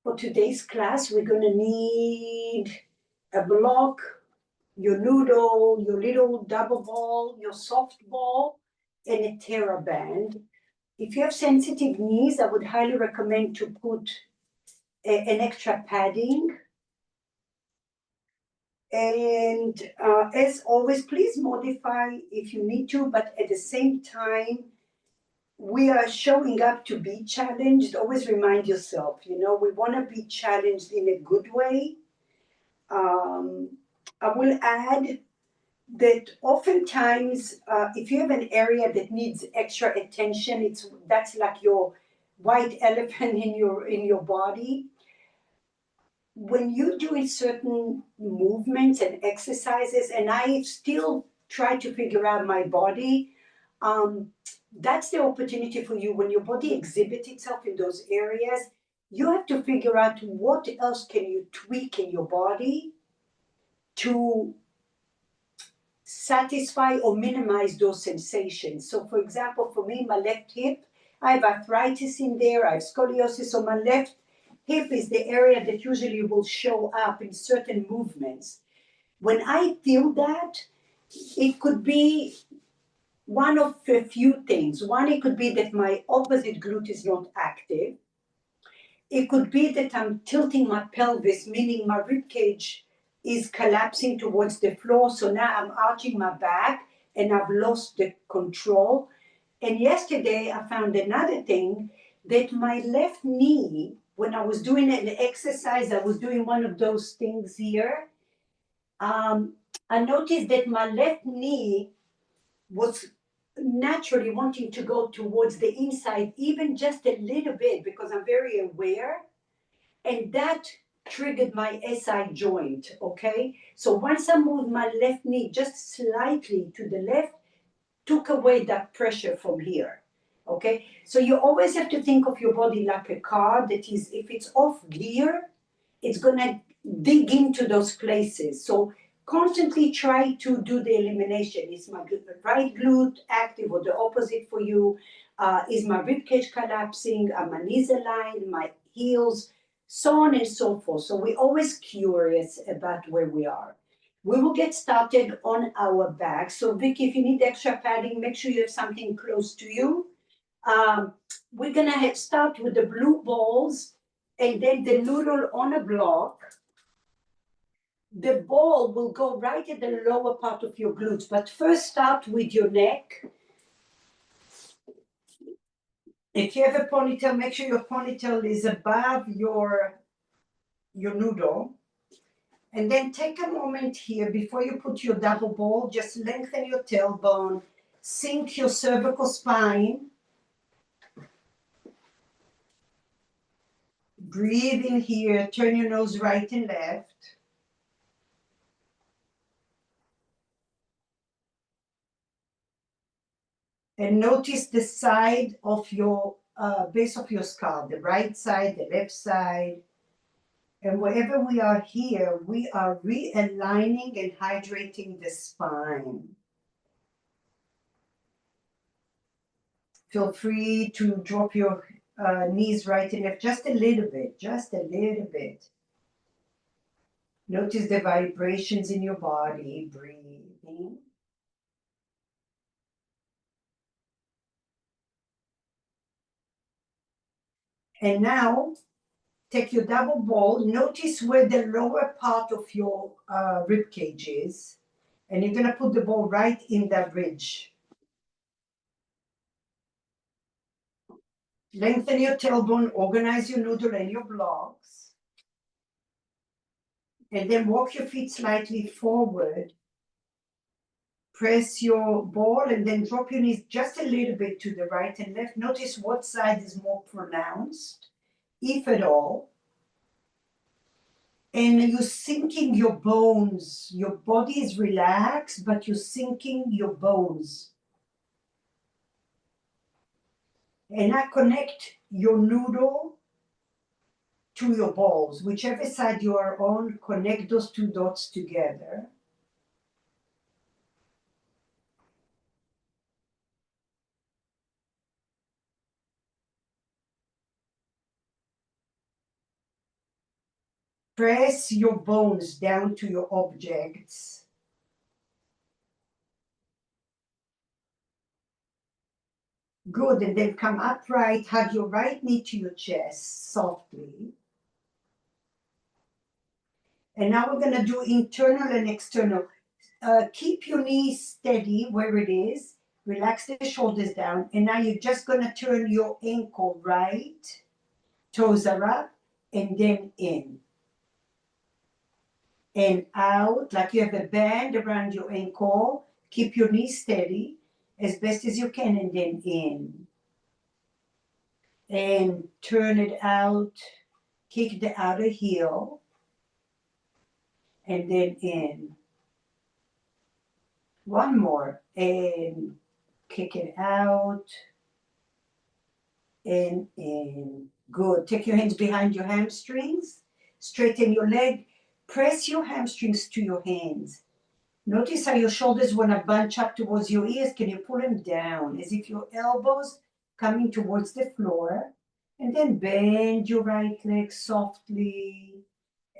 For today's class, we're going to need a block, your noodle, your little double ball, your soft ball, and a TheraBand. If you have sensitive knees, I would highly recommend to put an extra padding. And as always, please modify if you need to, but at the same time, we are showing up to be challenged. Always remind yourself, we want to be challenged in a good way. I will add that oftentimes, if you have an area that needs extra attention, that's like your white elephant in your body. When you're doing certain movements and exercises, and I still try to figure out my body, that's the opportunity for you. When your body exhibits itself in those areas, you have to figure out what else can you tweak in your body to satisfy or minimize those sensations. So for example, for me, my left hip, I have arthritis in there, I have scoliosis, so my left hip is the area that usually will show up in certain movements. When I feel that, it could be one of a few things. One, it could be that my opposite glute is not active. It could be that I'm tilting my pelvis, meaning my rib cage is collapsing towards the floor. So now I'm arching my back and I've lost the control. And yesterday I found another thing, that my left knee, when I was doing an exercise, I was doing one of those things here. I noticed that my left knee was naturally wanting to go towards the inside, even just a little bit, because I'm very aware. And that triggered my SI joint, okay? So once I moved my left knee just slightly to the left, took away that pressure from here, okay? So you always have to think of your body like a car that is, if it's off gear, it's gonna dig into those places. So constantly try to do the elimination. Is my right glute active or the opposite for you? Is my ribcage collapsing? Are my knees aligned? My heels? So on and so forth. So we're always curious about where we are. We will get started on our back. So Vicky, if you need extra padding, make sure you have something close to you. We're gonna start with the blue balls and then the noodle on a block. The ball will go right at the lower part of your glutes, but first start with your neck. If you have a ponytail, make sure your ponytail is above your noodle. And then take a moment here before you put your double ball, just lengthen your tailbone, sink your cervical spine. Breathe in here, turn your nose right and left. And notice the side of your base of your skull, the right side, the left side. And wherever we are here, we are realigning and hydrating the spine. Feel free to drop your knees right and left just a little bit, just a little bit. Notice the vibrations in your body, breathing. And now, take your double ball. Notice where the lower part of your rib cage is. And you're going to put the ball right in that ridge. Lengthen your tailbone, organize your noodle and your blocks. And then walk your feet slightly forward. Press your ball and then drop your knees just a little bit to the right and left. Notice what side is more pronounced, if at all. And you're sinking your bones. Your body is relaxed, but you're sinking your bones. And now connect your noodle to your balls. Whichever side you are on, connect those two dots together. Press your bones down to your objects. Good, and then come upright, hug your right knee to your chest softly. And now we're gonna do internal and external. Keep your knees steady where it is. Relax the shoulders down. And now you're just gonna turn your ankle right. Toes are up and then in. And out, like you have a band around your ankle. Keep your knees steady as best as you can and then in. And turn it out. Kick the outer heel and then in. One more, and kick it out, and in. Good. Take your hands behind your hamstrings, straighten your leg, press your hamstrings to your hands. Notice how your shoulders want to bunch up towards your ears. Can you pull them down as if your elbows coming towards the floor? And then bend your right leg softly,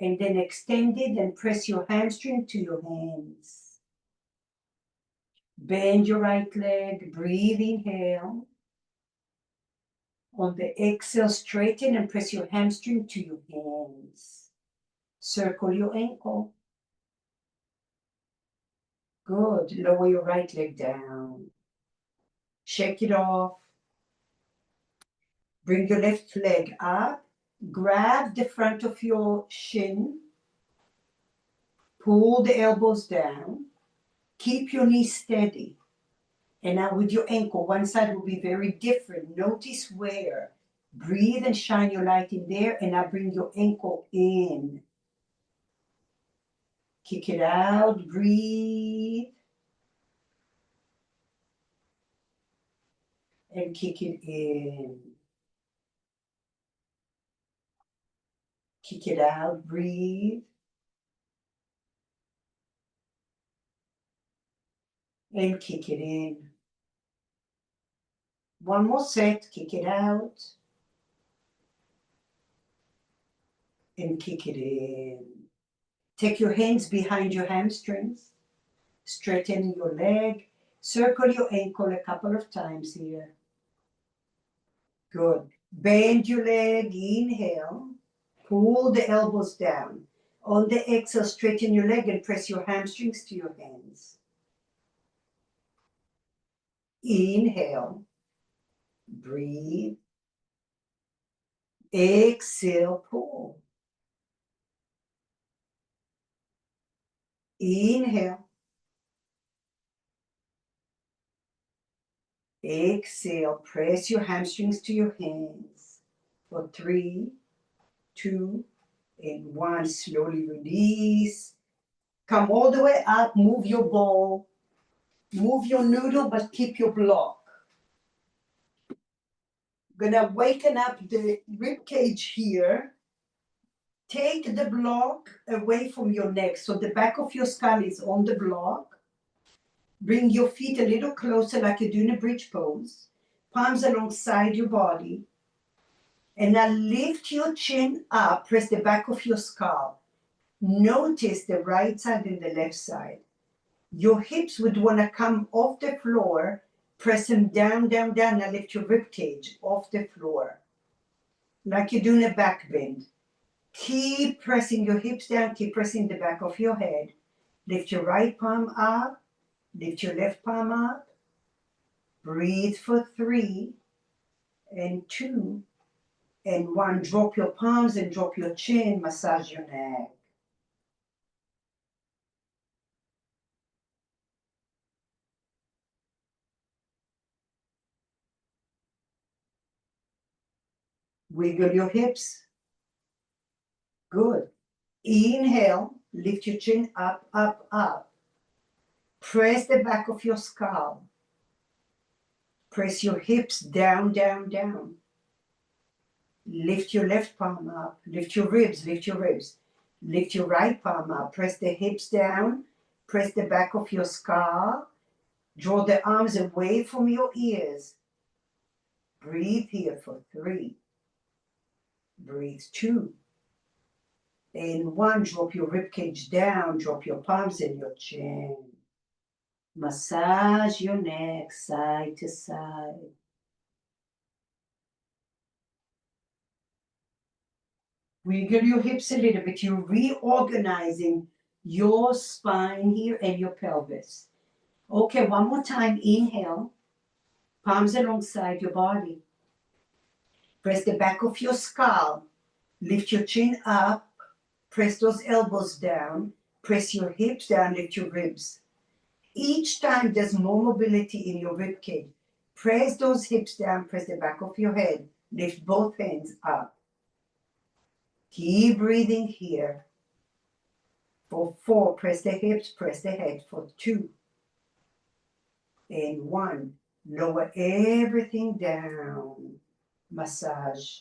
and then extend it and press your hamstring to your hands. Bend your right leg, breathe, inhale. On the exhale, straighten and press your hamstring to your hands. Circle your ankle. Good. Lower your right leg down. Shake it off. Bring your left leg up. Grab the front of your shin. Pull the elbows down. Keep your knees steady. And now with your ankle, one side will be very different. Notice where. Breathe and shine your light in there, and now bring your ankle in. Kick it out, breathe. And kick it in. Kick it out, breathe. And kick it in. One more set, kick it out. And kick it in. Take your hands behind your hamstrings. Straighten your leg. Circle your ankle a couple of times here. Good. Bend your leg, inhale. Pull the elbows down. On the exhale, straighten your leg and press your hamstrings to your hands. Inhale. Breathe. Exhale, pull. Inhale. Exhale, press your hamstrings to your hands. For 3, 2, and 1. Slowly release. Come all the way up, move your ball. Move your noodle, but keep your block. Gonna waken up the rib cage here. Take the block away from your neck, so the back of your skull is on the block. Bring your feet a little closer like you're doing a bridge pose. Palms alongside your body. And now lift your chin up, press the back of your skull. Notice the right side and the left side. Your hips would want to come off the floor. Press them down, down, down. Now lift your rib cage off the floor. Like you're doing a back bend. Keep pressing your hips down. Keep pressing the back of your head. Lift your right palm up. Lift your left palm up. Breathe for 3 and 2 and 1. Drop your palms and drop your chin. Massage your neck. Wiggle your hips. Good. Inhale. Lift your chin up, up, up. Press the back of your skull. Press your hips down, down, down. Lift your left palm up. Lift your ribs, lift your ribs. Lift your right palm up. Press the hips down. Press the back of your skull. Draw the arms away from your ears. Breathe here for 3. Breathe 2. And 1, drop your rib cage down, drop your palms in your chin. Massage your neck side to side. Wiggle your hips a little bit. You're reorganizing your spine here and your pelvis. Okay, one more time. Inhale, palms alongside your body. Press the back of your skull. Lift your chin up. Press those elbows down. Press your hips down. Lift your ribs. Each time there's more mobility in your rib cage. Press those hips down. Press the back of your head. Lift both hands up. Keep breathing here. For 4, press the hips, press the head. For 2 and 1, lower everything down. Massage.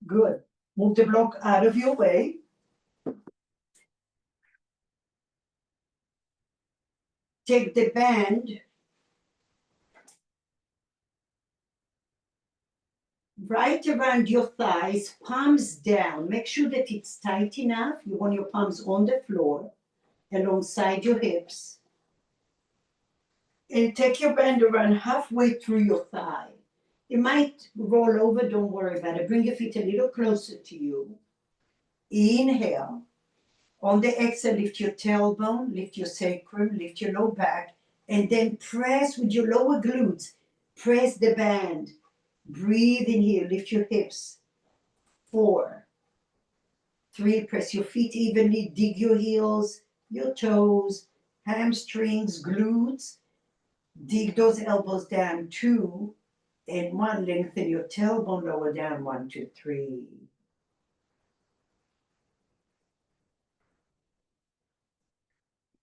Good. Move the block out of your way. Take the band right around your thighs, palms down. Make sure that it's tight enough. You want your palms on the floor, alongside your hips. And take your band around halfway through your thigh. It might roll over, don't worry about it. Bring your feet a little closer to you. Inhale. On the exhale, lift your tailbone, lift your sacrum, lift your low back, and then press with your lower glutes. Press the band. Breathe in here, lift your hips. 4, 3, press your feet evenly, dig your heels, your toes, hamstrings, glutes. Dig those elbows down. 2 and 1, lengthen your tailbone, lower down. 1, 2, 3.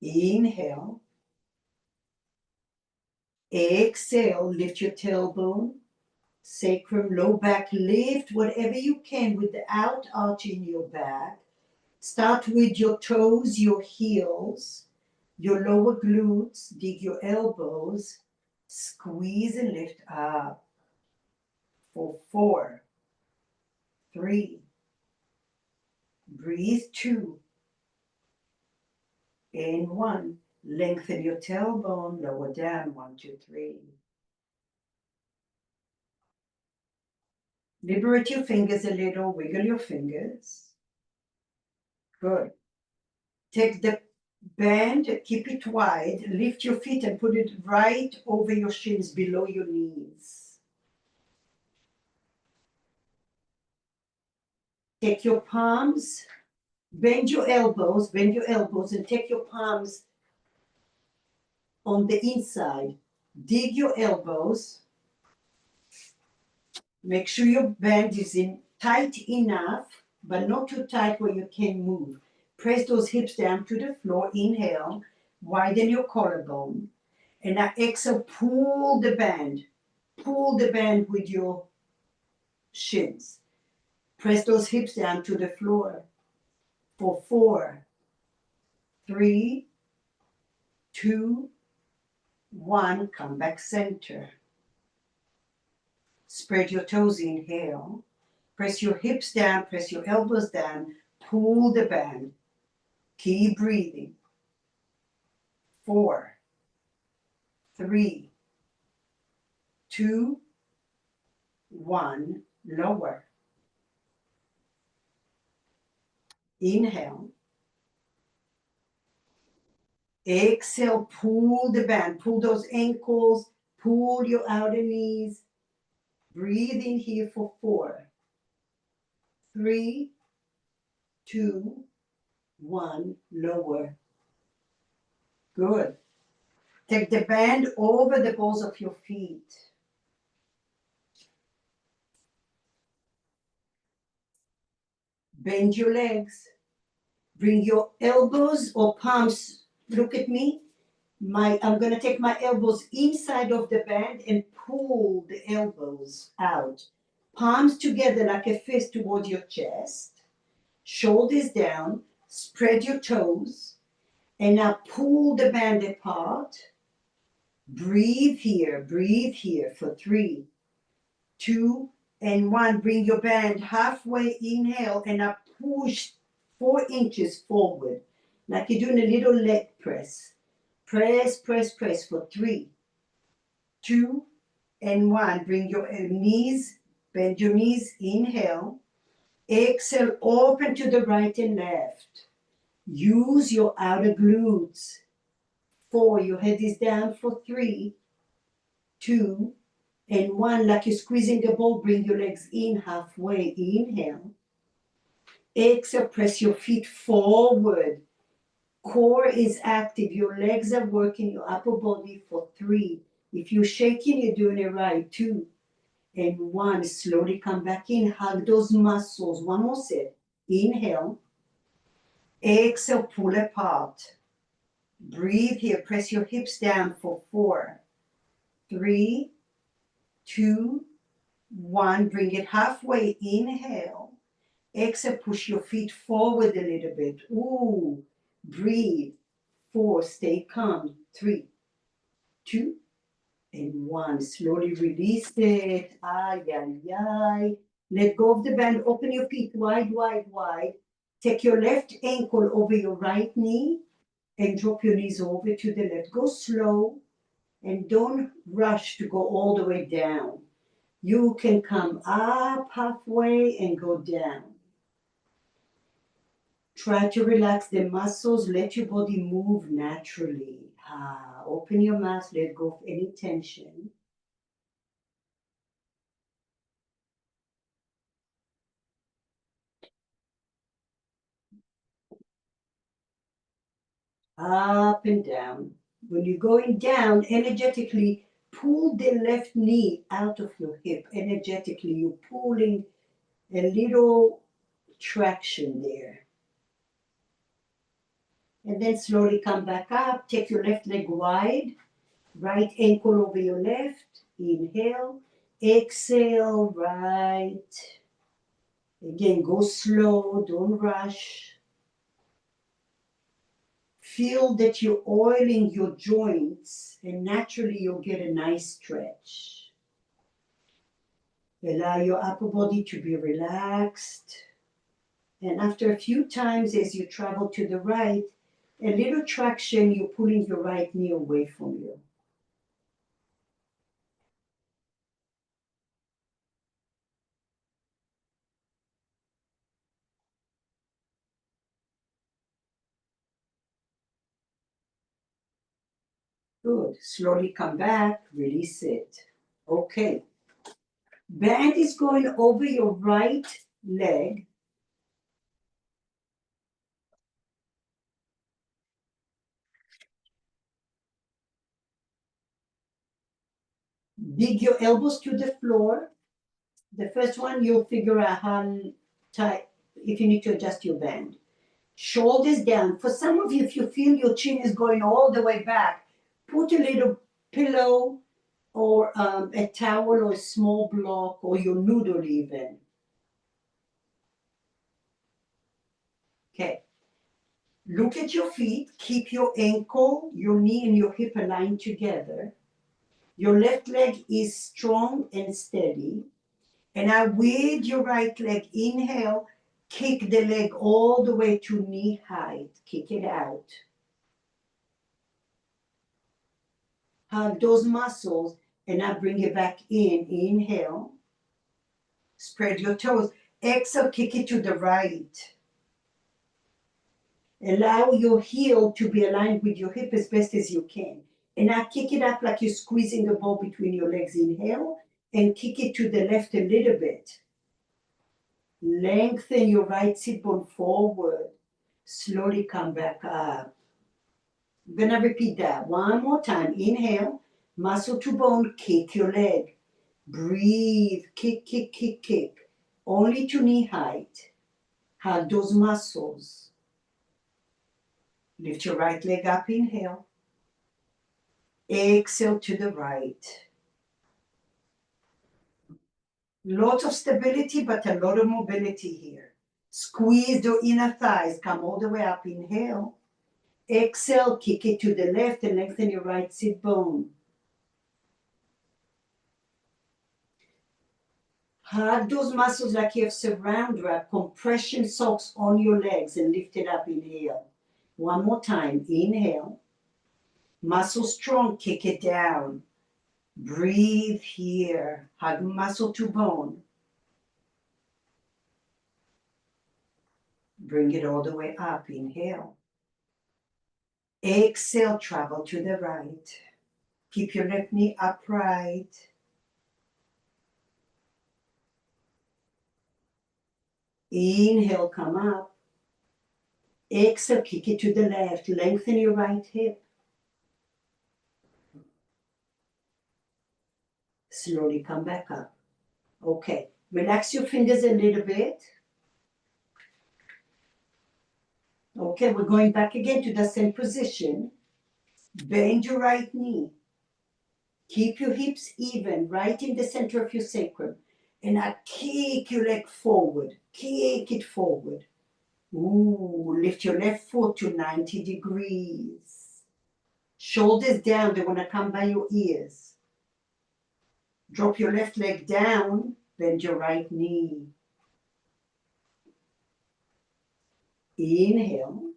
Inhale. Exhale, lift your tailbone, sacrum, low back, lift whatever you can without arching your back. Start with your toes, your heels, your lower glutes, dig your elbows, squeeze and lift up. For 4, 3, breathe. 2 and 1. Lengthen your tailbone, lower down. 1, 2, 3. Liberate your fingers a little, wiggle your fingers. Good. Take the band, keep it wide, lift your feet and put it right over your shins, below your knees. Take your palms, bend your elbows, and take your palms on the inside. Dig your elbows. Make sure your band is in tight enough, but not too tight where you can't move. Press those hips down to the floor. Inhale, widen your collarbone. And now exhale, pull the band. Pull the band with your shins. Press those hips down to the floor. For 4, 3, 2, 1, come back center. Spread your toes, inhale. Press your hips down, press your elbows down, pull the band. Keep breathing. 4, 3, 2, 1, lower. Inhale. Exhale, pull the band, pull those ankles, pull your outer knees. Breathe in here for 4, 3, 2, 1, lower. Good. Take the band over the balls of your feet. Bend your legs. Bring your elbows or palms. Look at me. I'm going to take my elbows inside of the band and pull the elbows out. Palms together like a fist towards your chest. Shoulders down. Spread your toes. And now pull the band apart. Breathe here for 3, 2, and 1. Bring your band halfway, inhale, and up push 4 inches forward, like you're doing a little leg press. Press, press, press for 3, 2, and 1. Bring your knees, bend your knees, inhale. Exhale, open to the right and left. Use your outer glutes. 4, your head is down for 3, 2, and 1. Like you're squeezing a ball, bring your legs in halfway. Inhale. Exhale, press your feet forward. Core is active. Your legs are working, your upper body for 3. If you're shaking, you're doing it right. 2, and 1. Slowly come back in. Hug those muscles. One more set. Inhale. Exhale, pull apart. Breathe here. Press your hips down for 4, 3, 2, 1. Bring it halfway. Inhale. Exhale, push your feet forward a little bit. Ooh. Breathe. 4. Stay calm. 3, 2, and 1. Slowly release it. Ay, ay, ay. Let go of the band. Open your feet wide, wide, wide. Take your left ankle over your right knee and drop your knees over to the left. Go slow and don't rush to go all the way down. You can come up halfway and go down. Try to relax the muscles. Let your body move naturally. Open your mouth. Let go of any tension. Up and down. When you're going down, energetically pull the left knee out of your hip. Energetically, you're pulling a little traction there. And then slowly come back up. Take your left leg wide. Right ankle over your left. Inhale. Exhale, right. Again, go slow. Don't rush. Feel that you're oiling your joints, and naturally you'll get a nice stretch. Allow your upper body to be relaxed. And after a few times as you travel to the right, a little traction, you're pulling your right knee away from you. Good. Slowly come back, release it. Okay. Band is going over your right leg. Dig your elbows to the floor. The first one, you'll figure out how tight, if you need to adjust your band. Shoulders down. For some of you, if you feel your chin is going all the way back, put a little pillow or a towel or a small block or your noodle even. Okay. Look at your feet. Keep your ankle, your knee, and your hip aligned together. Your left leg is strong and steady. And now with your right leg, inhale, kick the leg all the way to knee height. Kick it out. Hug those muscles and now bring it back in. Inhale. Spread your toes. Exhale, kick it to the right. Allow your heel to be aligned with your hip as best as you can. And now kick it up like you're squeezing a ball between your legs. Inhale and kick it to the left a little bit. Lengthen your right sit bone forward. Slowly come back up. I'm going to repeat that one more time. Inhale, muscle to bone, kick your leg. Breathe, kick, kick, kick, kick. Only to knee height. Hug those muscles. Lift your right leg up, inhale. Exhale to the right. Lots of stability, but a lot of mobility here. Squeeze the inner thighs, come all the way up, inhale. Exhale, kick it to the left and lengthen your right sit bone. Hug those muscles like you have surround wrap, compression socks on your legs and lift it up, inhale. One more time, inhale. Muscle strong, kick it down. Breathe here, hug muscle to bone. Bring it all the way up, inhale. Exhale, travel to the right. Keep your left knee upright. Inhale, come up. Exhale, kick it to the left. Lengthen your right hip. Slowly come back up. Okay, relax your fingers a little bit. Okay, we're going back again to the same position. Bend your right knee. Keep your hips even, right in the center of your sacrum. And now kick your leg forward. Kick it forward. Ooh, lift your left foot to 90 degrees. Shoulders down, they want to come by your ears. Drop your left leg down, bend your right knee. Inhale.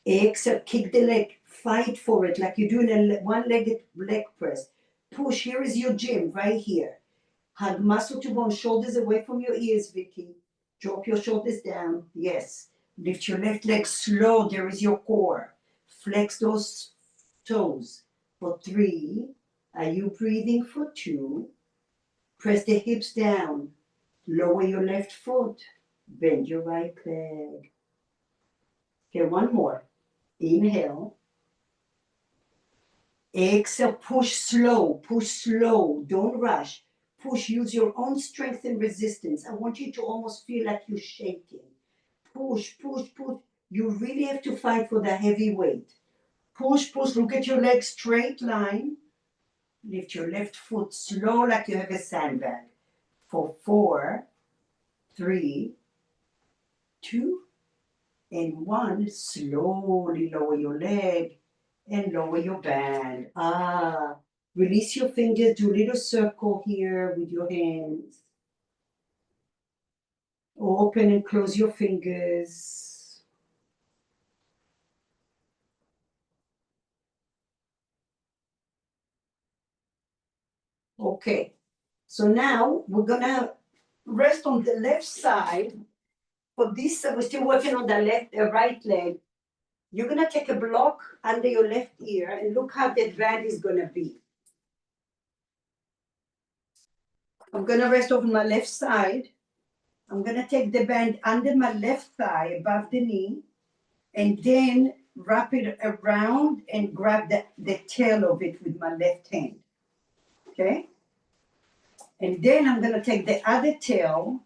Exhale, kick the leg, fight for it like you're doing a one-legged leg press. Push, here is your gym, right here. Hug muscle to bone, shoulders away from your ears, Vicky. Drop your shoulders down, yes. Lift your left leg slow, there is your core. Flex those toes for 3. Are you breathing for 2? Press the hips down. Lower your left foot. Bend your right leg. Okay, one more. Inhale. Exhale, push slow, don't rush. Push, use your own strength and resistance. I want you to almost feel like you're shaking. Push, push, push. You really have to fight for the heavy weight. Push, push, look at your legs, straight line. Lift your left foot slow like you have a sandbag. For 4, 3, 2, and 1. Slowly lower your leg and lower your band. Release your fingers, do a little circle here with your hands. Open and close your fingers. Okay, so now we're gonna rest on the left side. For this, we're still working on the right leg. You're gonna take a block under your left ear and look how that band is gonna be. I'm gonna rest over my left side. I'm gonna take the band under my left thigh, above the knee, and then wrap it around and grab the tail of it with my left hand. Okay? And then I'm gonna take the other tail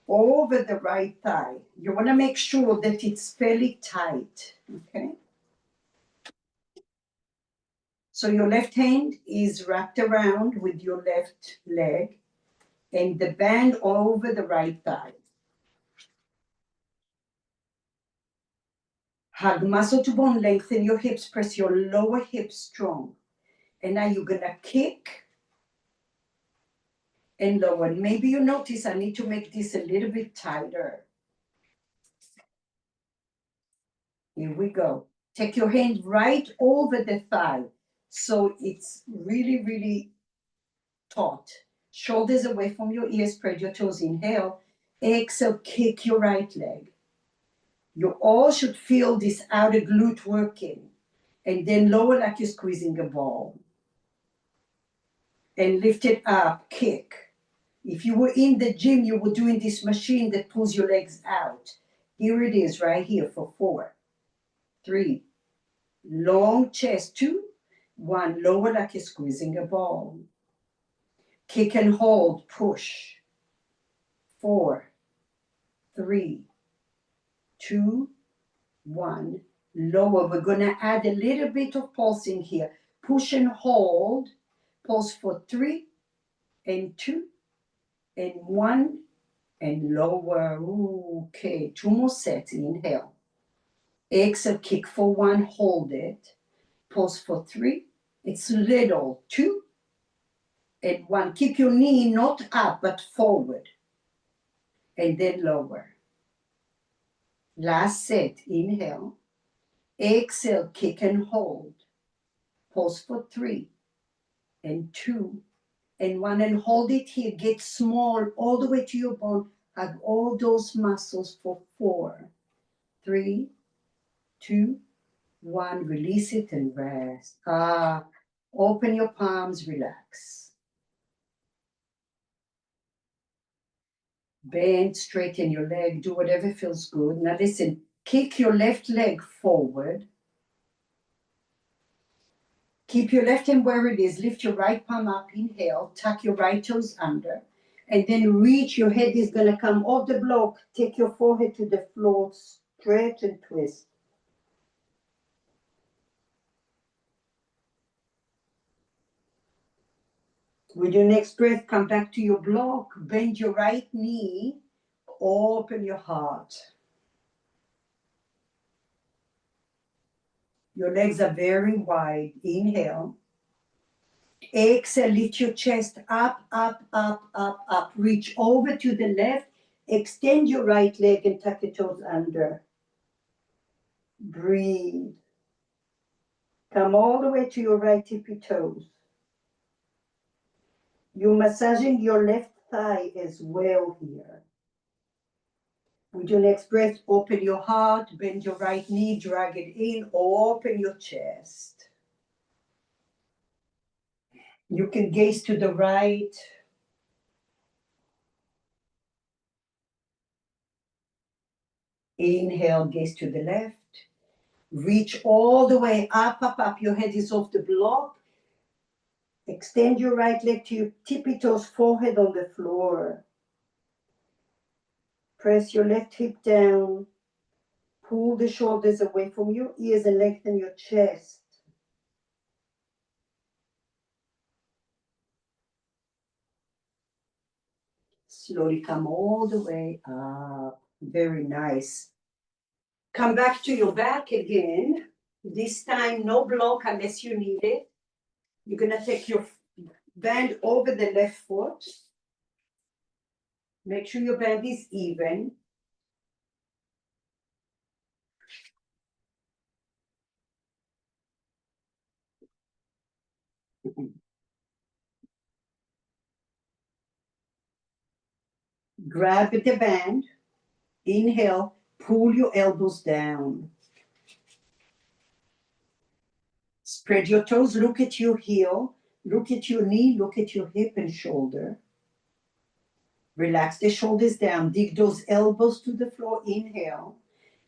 over the right thigh. You wanna make sure that it's fairly tight. Okay? So your left hand is wrapped around with your left leg and the band over the right thigh. Hug muscle to bone, lengthen your hips, press your lower hips strong. And now you're gonna kick and lower. Maybe you notice I need to make this a little bit tighter. Here we go. Take your hand right over the thigh. So it's really, really taut. Shoulders away from your ears, spread your toes, inhale. Exhale, kick your right leg. You all should feel this outer glute working. And then lower like you're squeezing a ball. And lift it up, kick. If you were in the gym, you were doing this machine that pulls your legs out. Here it is, right here for 4, 3, long chest, 2, 1, lower like you're squeezing a ball. Kick and hold, push. 4, 3, 2, 1, lower. We're gonna add a little bit of pulsing here. Push and hold, pulse for 3 and 2 and 1 and lower. Okay, 2 more sets, inhale. Exhale, kick for 1, hold it. Pulse for 3. It's little, 2 and 1. Keep your knee not up, but forward. And then lower. Last set, inhale. Exhale, kick and hold. Pause for 3 and 2 and 1, and hold it here. Get small all the way to your bone. Hug all those muscles for 4, 3, 2, 1. Release it and rest. Open your palms, relax. Bend, straighten your leg, do whatever feels good. Now listen, kick your left leg forward. Keep your left hand where it is. Lift your right palm up, inhale. Tuck your right toes under. And then reach, your head is going to come off the block. Take your forehead to the floor, stretch and twist. With your next breath, come back to your block. Bend your right knee. Open your heart. Your legs are very wide. Inhale. Exhale, lift your chest up, up, up, up, up. Reach over to the left. Extend your right leg and tuck your toes under. Breathe. Come all the way to your right tippy toes. You're massaging your left thigh as well here. With your next breath, open your heart, bend your right knee, drag it in, open your chest. You can gaze to the right. Inhale, gaze to the left. Reach all the way up, up, up. Your head is off the block. Extend your right leg to your tippy toes, forehead on the floor. Press your left hip down. Pull the shoulders away from your ears and lengthen your chest. Slowly come all the way up. Very nice. Come back to your back again. This time, no block unless you need it. You're going to take your band over the left foot. Make sure your band is even. Grab at the band. Inhale, pull your elbows down. Spread your toes, look at your heel, look at your knee, look at your hip and shoulder. Relax the shoulders down, dig those elbows to the floor, inhale.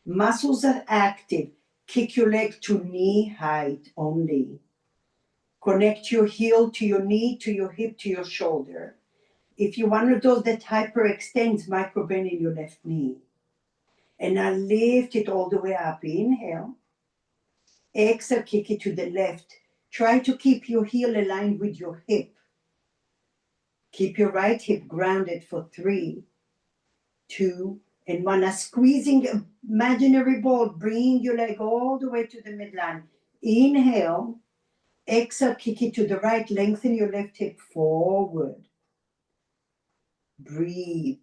Muscles are active, kick your leg to knee height only. Connect your heel to your knee, to your hip, to your shoulder. If you're one of those that hyperextends, microbend in your left knee. And now lift it all the way up, inhale. Exhale, kick it to the left. Try to keep your heel aligned with your hip. Keep your right hip grounded for 3, 2, and 1. Now squeezing imaginary ball, bring your leg all the way to the midline. Inhale. Exhale, kick it to the right. Lengthen your left hip forward. Breathe.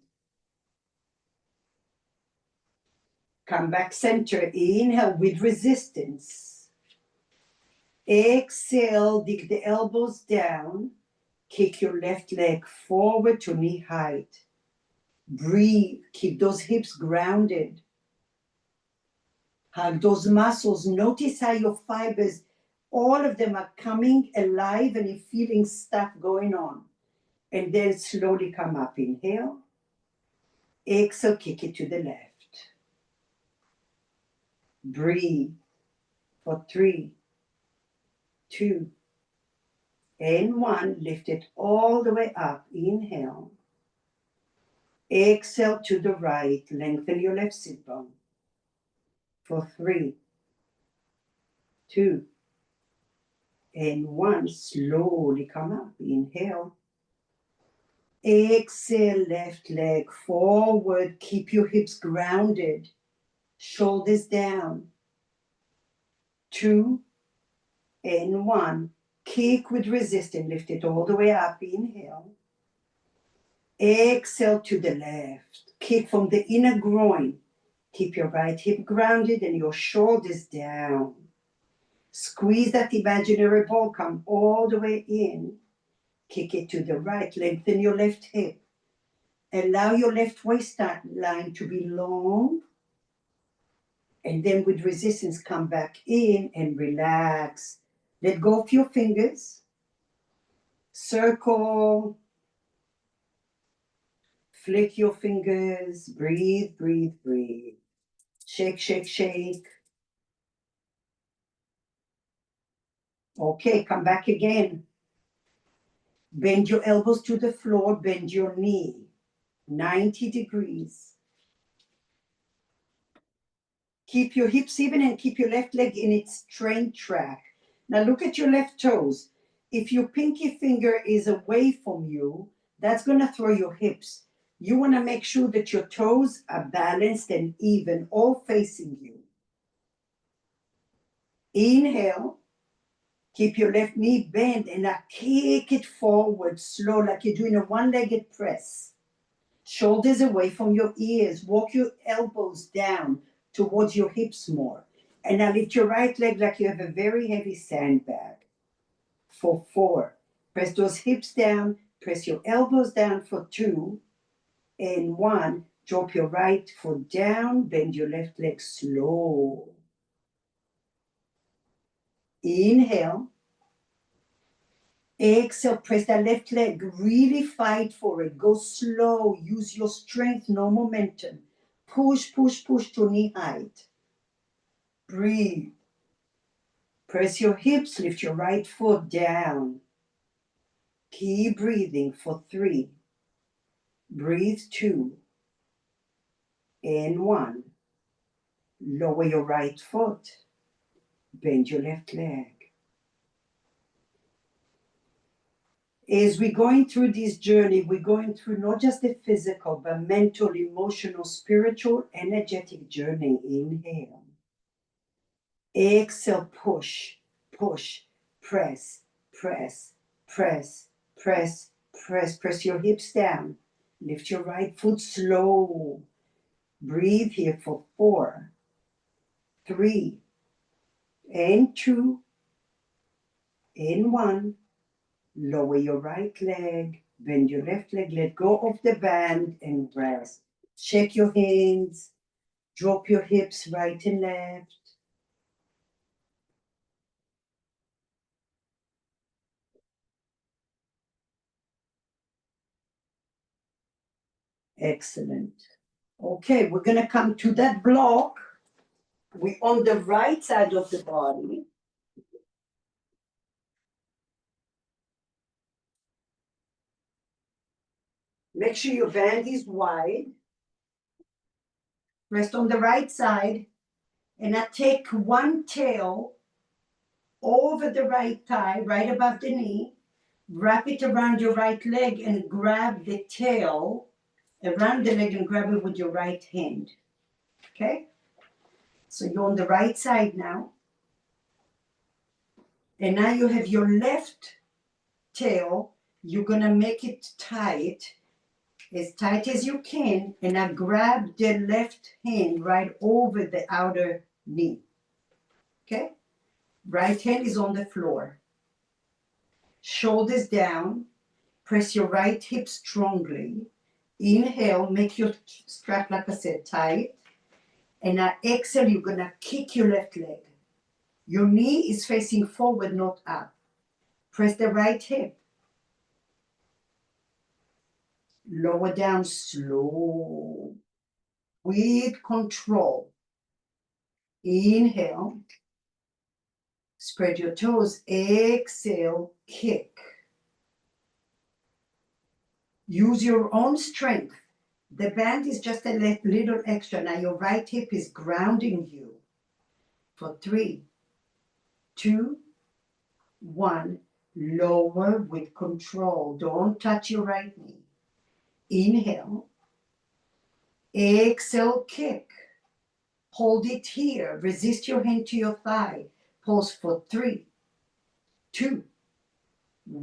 Come back center. Inhale with resistance. Exhale, dig the elbows down. Kick your left leg forward to knee height. Breathe. Keep those hips grounded. Hug those muscles. Notice how your fibers, all of them are coming alive and you're feeling stuff going on. And then slowly come up. Inhale. Exhale, kick it to the left. Breathe for 3, 2, and 1. Lift it all the way up. Inhale. Exhale to the right. Lengthen your left sit bone. For 3, 2, and 1. Slowly come up. Inhale. Exhale, left leg forward. Keep your hips grounded. Shoulders down. 2, and 1. Kick with resistance. Lift it all the way up. Inhale. Exhale to the left. Kick from the inner groin. Keep your right hip grounded and your shoulders down. Squeeze that imaginary ball. Come all the way in. Kick it to the right. Lengthen your left hip. Allow your left waistline to be long. And then with resistance, come back in and relax. Let go of your fingers. Circle. Flick your fingers. Breathe, breathe, breathe. Shake, shake, shake. Okay, come back again. Bend your elbows to the floor. Bend your knee. 90 degrees. Keep your hips even and keep your left leg in its train track. Now look at your left toes. If your pinky finger is away from you, that's going to throw your hips. You want to make sure that your toes are balanced and even, all facing you. Inhale. Keep your left knee bent and now kick it forward slow like you're doing a one-legged press. Shoulders away from your ears. Walk your elbows down towards your hips more. And now lift your right leg like you have a very heavy sandbag. For 4. Press those hips down. Press your elbows down for 2. And 1. Drop your right foot down. Bend your left leg slow. Inhale. Exhale, press that left leg. Really fight for it. Go slow. Use your strength, no momentum. Push, push, push to knee height. Breathe. Press your hips. Lift your right foot down. Keep breathing for 3. Breathe 2. And 1. Lower your right foot. Bend your left leg. As we're going through this journey, we're going through not just the physical, but mental, emotional, spiritual, energetic journey. Inhale. Exhale, push, push, press, press, press, press, press. Press your hips down. Lift your right foot slow. Breathe here for 4, 3, and 2, and 1. Lower your right leg, bend your left leg, let go of the band and rest. Shake your hands, drop your hips right and left. Excellent. Okay, we're going to come to that block. We're on the right side of the body. Make sure your band is wide. Rest on the right side. And I take one tail over the right thigh, right above the knee. Wrap it around your right leg and grab the tail around the leg and grab it with your right hand. Okay? So you're on the right side now. And now you have your left tail. You're going to make it tight as you can. And now grab the left hand right over the outer knee. Okay? Right hand is on the floor. Shoulders down. Press your right hip strongly. Inhale, make your strap, like I said, tight. And now exhale, you're going to kick your left leg. Your knee is facing forward, not up. Press the right hip. Lower down slow. With control. Inhale. Spread your toes. Exhale, kick. Use your own strength. The band is just a little extra. Now your right hip is grounding you. For 3, 2, 1. Lower with control. Don't touch your right knee. Inhale. Exhale, kick. Hold it here. Resist your hand to your thigh. Pause for 3, 2,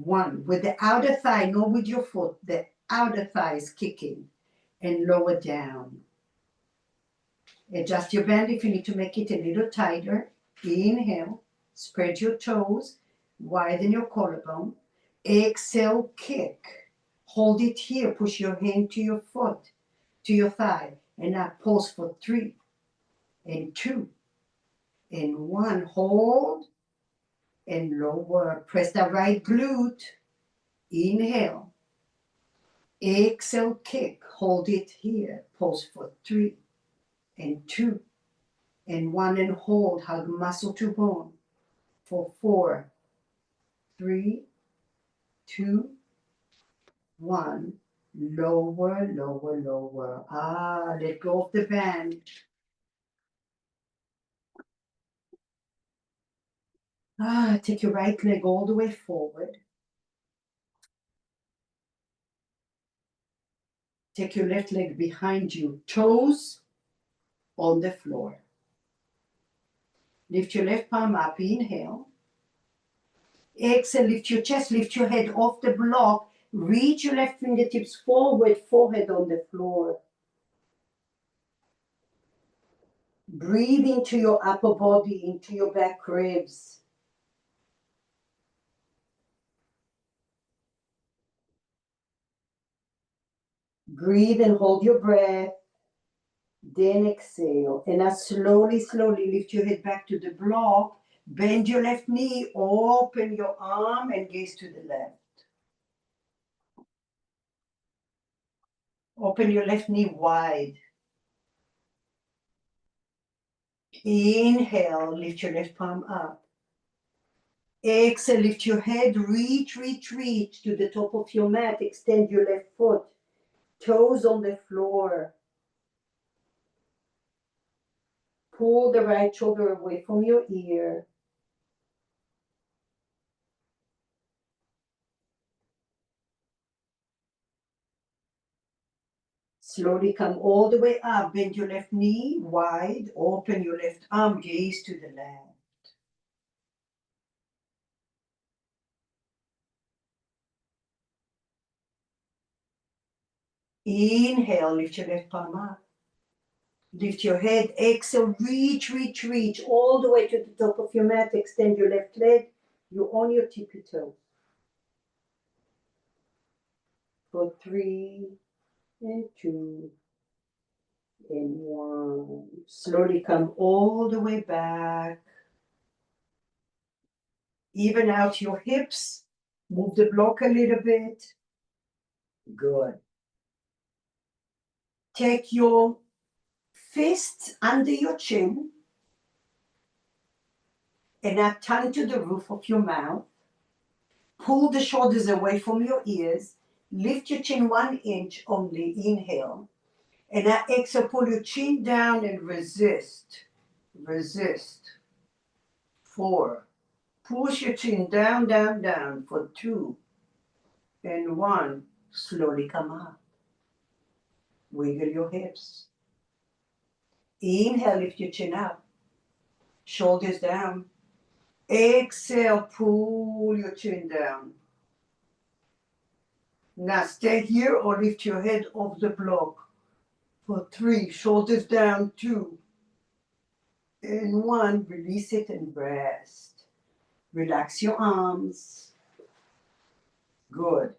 1. With the outer thigh, not with your foot, the outer thigh is kicking, and lower down. Adjust your band if you need to make it a little tighter. Inhale, spread your toes, widen your collarbone. Exhale, kick. Hold it here, push your hand to your foot, to your thigh, and now pause for 3 and 2 and 1. Hold and lower. Press the right glute. Inhale. Exhale, kick. Hold it here. Pause for 3 and 2 and 1 and hold. Hug muscle to bone for 4, 3, 2, 1. Lower, lower, lower. Let go of the band. Take your right leg all the way forward. Take your left leg behind you, toes on the floor. Lift your left palm up, inhale. Exhale, lift your chest, lift your head off the block. Reach your left fingertips forward, forehead on the floor. Breathe into your upper body, into your back ribs. Breathe and hold your breath. Then exhale. And now slowly, slowly lift your head back to the block. Bend your left knee, open your arm and gaze to the left. Open your left knee wide. Inhale, lift your left palm up. Exhale, lift your head, reach, reach, reach to the top of your mat. Extend your left foot, toes on the floor. Pull the right shoulder away from your ear. Slowly come all the way up. Bend your left knee wide. Open your left arm. Gaze to the left. Inhale, lift your left palm up. Lift your head. Exhale, reach, reach, reach all the way to the top of your mat. Extend your left leg. You're on your tippy toe. For 3 and 2 and 1. Slowly come all the way back. Even out your hips. Move the block a little bit. Good. Take your fists under your chin and now turn to the roof of your mouth. Pull the shoulders away from your ears. Lift your chin 1 inch only. Inhale. And now exhale, pull your chin down and resist. Resist. 4. Push your chin down, down, down for 2 and 1. Slowly come up. Wiggle your hips. Inhale, lift your chin up. Shoulders down. Exhale, pull your chin down. Now stay here or lift your head off the block for 3. Shoulders down, 2 and 1. Release it and rest. Relax your arms. Good.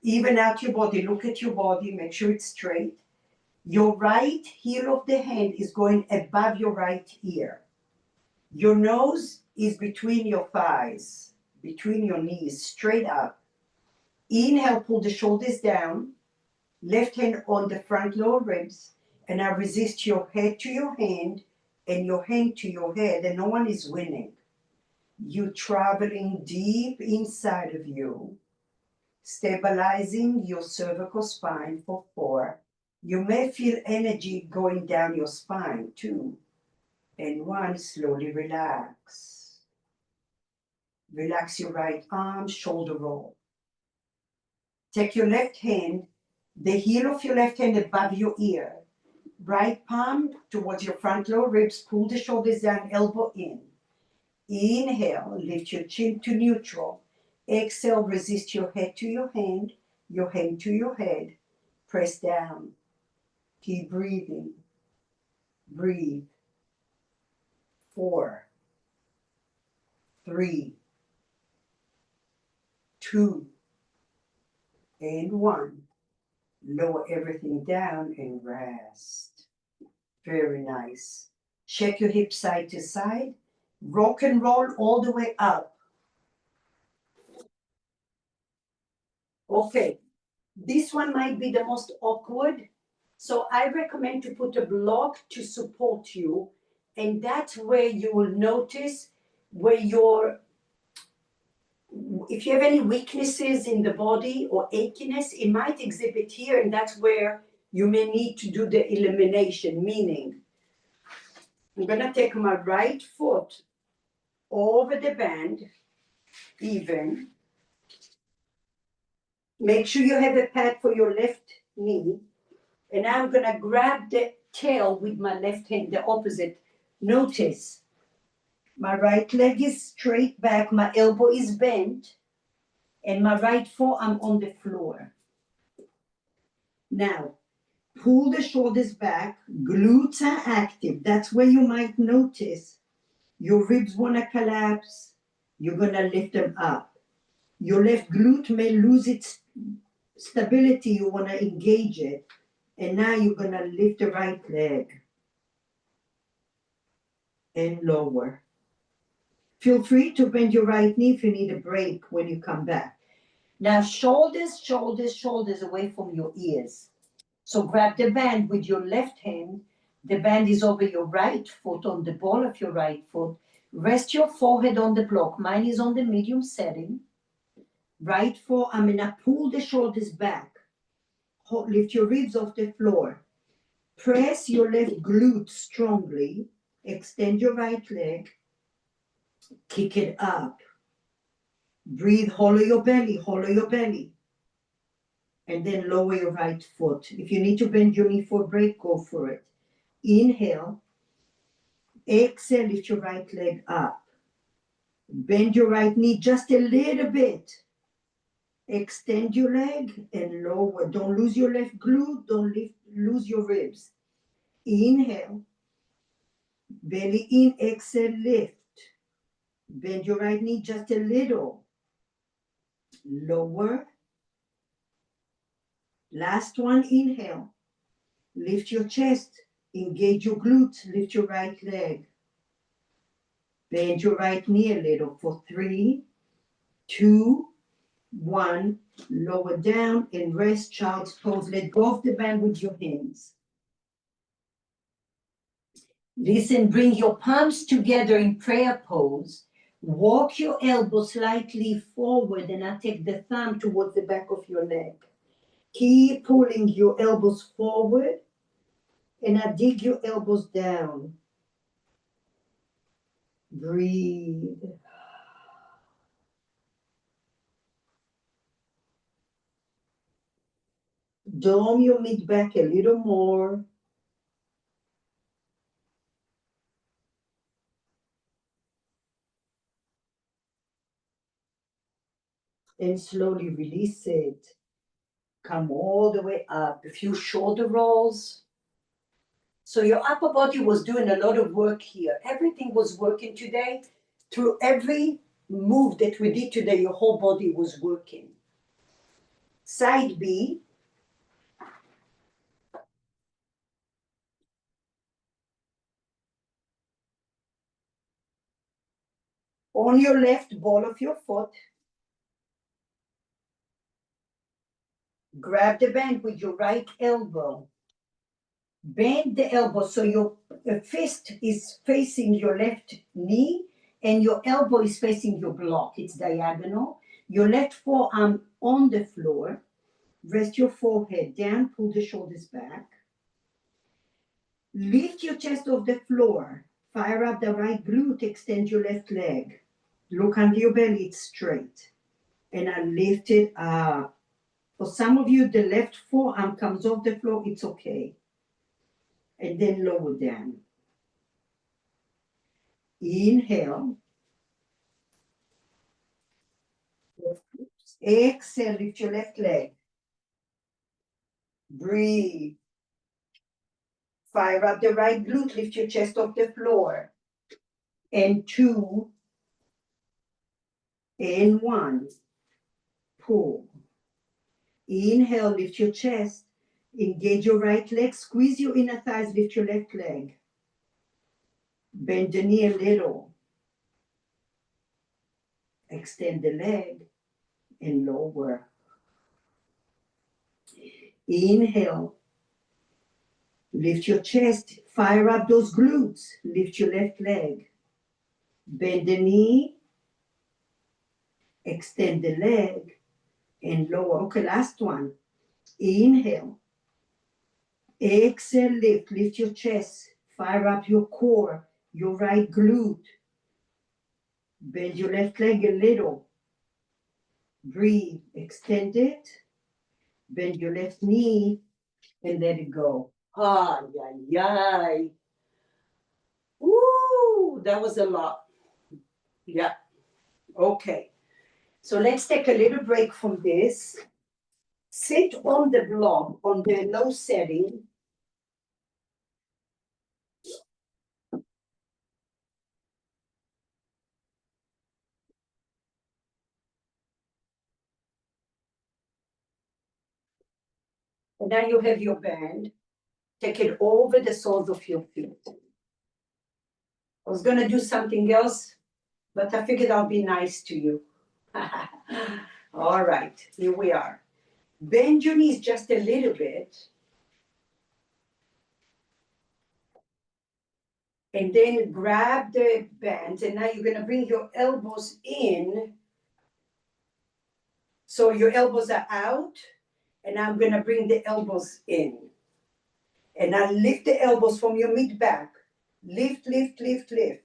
Even out your body. Look at your body. Make sure it's straight. Your right heel of the hand is going above your right ear. Your nose is between your thighs, between your knees, straight up. Inhale, pull the shoulders down. Left hand on the front lower ribs. And now resist your head to your hand and your hand to your head. And no one is winning. You're traveling deep inside of you. Stabilizing your cervical spine for 4. You may feel energy going down your spine, 2 and 1. Slowly relax. Relax your right arm, shoulder roll. Take your left hand, the heel of your left hand above your ear. Right palm towards your front lower ribs. Pull the shoulders down, elbow in. Inhale, lift your chin to neutral. Exhale, resist your head to your hand to your head. Press down. Keep breathing. Breathe. 4, 3, 2, and 1. Lower everything down and rest. Very nice. Shake your hips side to side. Rock and roll all the way up. Okay, this one might be the most awkward. So I recommend to put a block to support you. And that's where you will notice where if you have any weaknesses in the body or achiness, it might exhibit here, and that's where you may need to do the elimination, meaning I'm gonna take my right foot over the band, even. Make sure you have a pad for your left knee, and I'm gonna grab the tail with my left hand, the opposite. Notice, my right leg is straight back, my elbow is bent, and my right forearm on the floor. Now, pull the shoulders back, glutes are active. That's where you might notice your ribs wanna collapse, you're gonna lift them up. Your left glute may lose its stability, you wanna engage it. And now you're gonna lift the right leg and lower. Feel free to bend your right knee if you need a break when you come back. Now shoulders, shoulders, shoulders away from your ears. So grab the band with your left hand. The band is over your right foot, on the ball of your right foot. Rest your forehead on the block. Mine is on the medium setting. Right forearm, and now pull the shoulders back. Lift your ribs off the floor. Press your left glute strongly. Extend your right leg. Kick it up. Breathe, hollow your belly, hollow your belly. And then lower your right foot. If you need to bend your knee for a break, go for it. Inhale. Exhale, lift your right leg up. Bend your right knee just a little bit. Extend your leg and lower. Don't lose your left glute. Don't lose your ribs. Inhale. Belly in, exhale, lift. Bend your right knee just a little. Lower. Last one, inhale. Lift your chest. Engage your glutes. Lift your right leg. Bend your right knee a little for 3, 2, 1. Lower down and rest, child's pose. Let go of the band with your hands. Listen, bring your palms together in prayer pose. Walk your elbows slightly forward, and I take the thumb towards the back of your leg. Keep pulling your elbows forward, and I dig your elbows down. Breathe. Dome your mid back a little more. And slowly release it. Come all the way up. A few shoulder rolls. So your upper body was doing a lot of work here. Everything was working today. Through every move that we did today, your whole body was working. Side B. On your left ball of your foot, grab the band with your right elbow. Bend the elbow so your fist is facing your left knee and your elbow is facing your block. It's diagonal. Your left forearm on the floor. Rest your forehead down, pull the shoulders back. Lift your chest off the floor. Fire up the right glute, extend your left leg. Look under your belly, it's straight. And I lift it up. For some of you, the left forearm comes off the floor, it's okay. And then lower down. Inhale. Exhale, lift your left leg. Breathe. Fire up the right glute, lift your chest off the floor. And 2, and 1. Pull. Inhale, lift your chest. Engage your right leg, squeeze your inner thighs, lift your left leg. Bend the knee a little. Extend the leg and lower. Inhale. Lift your chest, fire up those glutes. Lift your left leg. Bend the knee. Extend the leg and lower. Okay, last one. Inhale. Exhale, lift. Lift your chest. Fire up your core, your right glute. Bend your left leg a little. Breathe. Extend it. Bend your left knee and let it go. Ay, ay, ay. Ooh, that was a lot. Yeah. Okay. So let's take a little break from this. Sit on the block on the low setting. And now you have your band. Take it over the soles of your feet. I was going to do something else, but I figured I'll be nice to you. All right, here we are. Bend your knees just a little bit. And then grab the bands, and now you're going to bring your elbows in. So your elbows are out, and I'm going to bring the elbows in. And now lift the elbows from your mid-back. Lift, lift, lift, lift.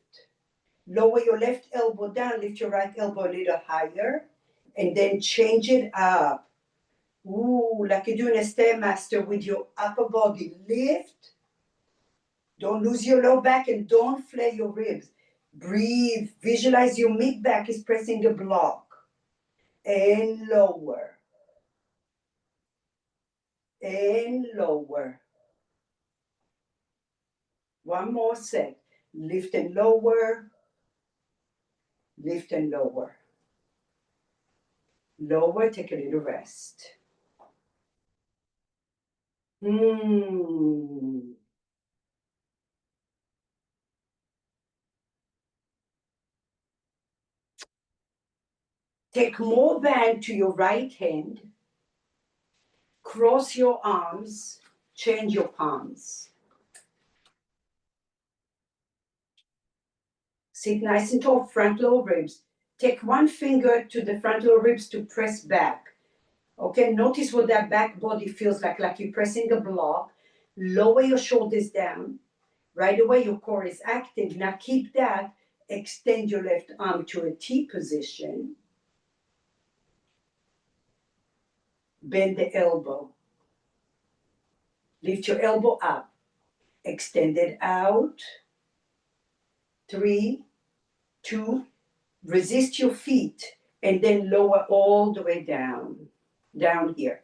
Lower your left elbow down, lift your right elbow a little higher, and then change it up. Ooh, like you're doing a Stairmaster with your upper body. Lift. Don't lose your low back and don't flare your ribs. Breathe. Visualize your mid-back is pressing the block. And lower. And lower. One more set. Lift and lower. Lift and lower. Lower, take a little rest. Take more band to your right hand. Cross your arms. Change your palms. Sit nice and tall, front lower ribs. Take one finger to the front lower ribs to press back. Okay, notice what that back body feels like you're pressing a block. Lower your shoulders down. Right away, your core is active. Now keep that. Extend your left arm to a T position. Bend the elbow. Lift your elbow up. Extend it out. 3, 2, resist your feet, and then lower all the way down. Down here.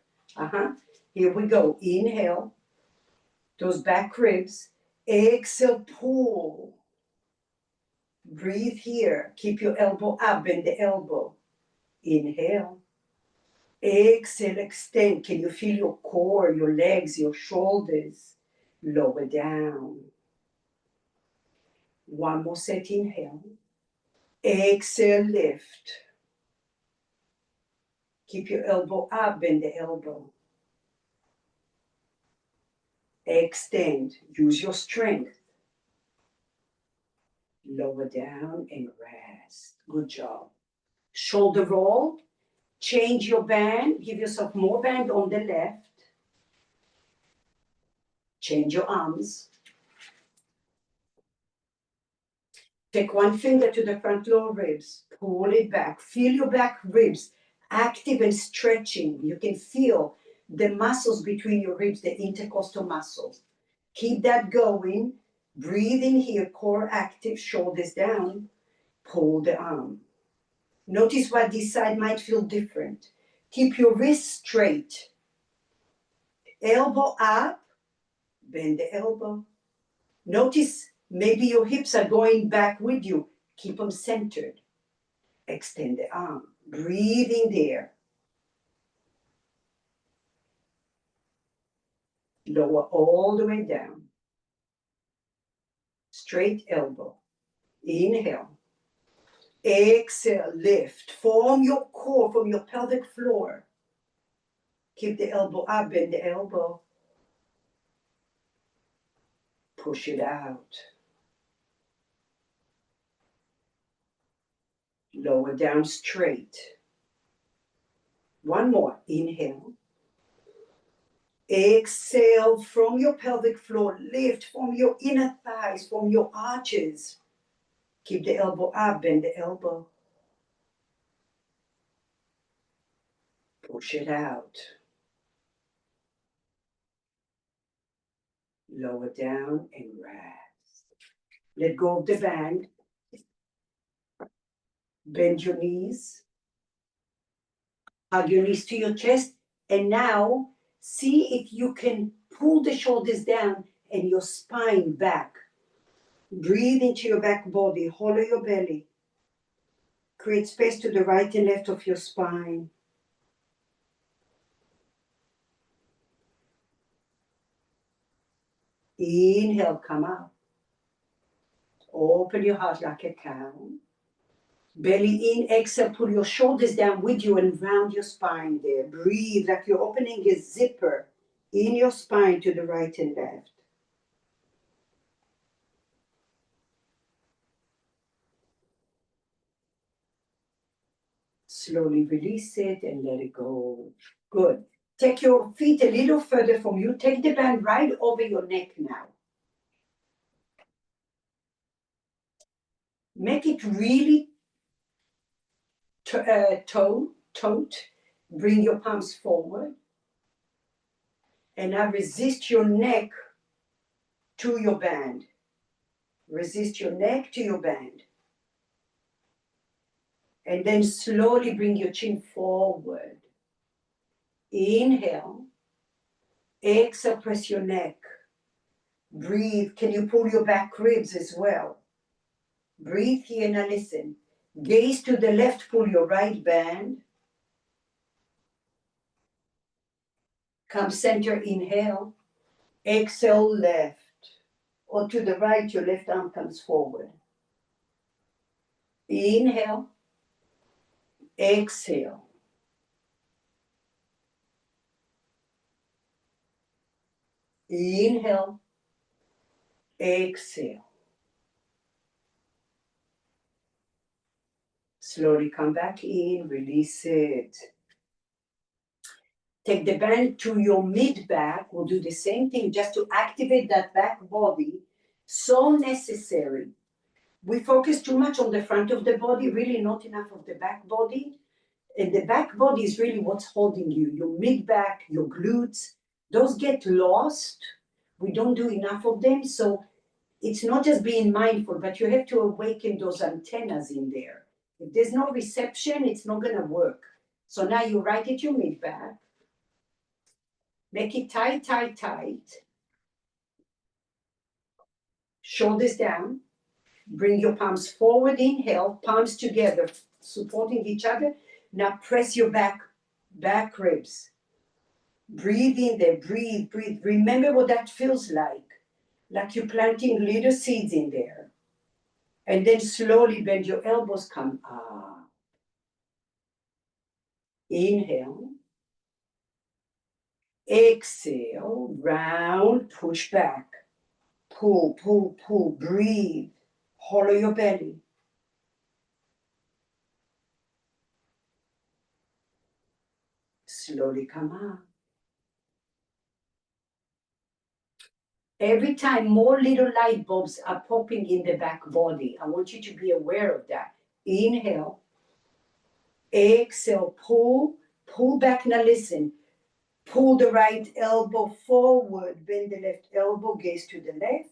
Here we go. Inhale. Those back ribs. Exhale, pull. Breathe here. Keep your elbow up, bend the elbow. Inhale. Exhale, extend. Can you feel your core, your legs, your shoulders? Lower down. One more set, inhale. Exhale, lift. Keep your elbow up, bend the elbow. Extend, use your strength. Lower down and rest. Good job. Shoulder roll. Change your band. Give yourself more band on the left. Change your arms. Take one finger to the front lower ribs. Pull it back. Feel your back ribs active and stretching. You can feel the muscles between your ribs, the intercostal muscles. Keep that going. Breathe in here, core active, shoulders down. Pull the arm. Notice what this side might feel different. Keep your wrist straight. Elbow up, bend the elbow. Notice maybe your hips are going back with you. Keep them centered. Extend the arm. Breathe in there. Lower all the way down. Straight elbow. Inhale. Exhale, lift. Form your core from your pelvic floor. Keep the elbow up, bend the elbow. Push it out. Lower down straight. One more. Inhale. Exhale from your pelvic floor. Lift from your inner thighs, from your arches. Keep the elbow up, bend the elbow. Push it out. Lower down and rest. Let go of the band. Bend your knees. Hug your knees to your chest. And now, see if you can pull the shoulders down and your spine back. Breathe into your back body. Hollow your belly. Create space to the right and left of your spine. Inhale, come out. Open your heart like a cow. Belly in, exhale, pull your shoulders down with you and round your spine there. Breathe like you're opening a zipper in your spine to the right and left. Slowly release it and let it go. Good. Take your feet a little further from you. Take the band right over your neck now. Make it really tote. Bring your palms forward. And now resist your neck to your band. Resist your neck to your band. And then slowly bring your chin forward. Inhale. Exhale, press your neck. Breathe. Can you pull your back ribs as well? Breathe here, now listen. Gaze to the left, pull your right band. Come center, inhale. Exhale, left. Or to the right, your left arm comes forward. Inhale. Exhale. Inhale. Exhale. Slowly come back in, release it. Take the band to your mid-back. We'll do the same thing just to activate that back body. So necessary. We focus too much on the front of the body, really not enough of the back body. And the back body is really what's holding you. Your mid-back, your glutes, those get lost. We don't do enough of them. So it's not just being mindful, but you have to awaken those antennas in there. If there's no reception, it's not going to work. So now you right at your mid-back. Make it tight, tight, tight. Shoulders down. Bring your palms forward, inhale, palms together, supporting each other. Now press your back ribs. Breathe in there, breathe, breathe. Remember what that feels like you're planting little seeds in there. And then slowly bend your elbows, come up. Inhale. Exhale, round, push back. Pull, pull, pull, breathe. Hollow your belly. Slowly come up. Every time more little light bulbs are popping in the back body, I want you to be aware of that. Inhale. Exhale, pull, pull back. Now listen. Pull the right elbow forward, bend the left elbow, gaze to the left.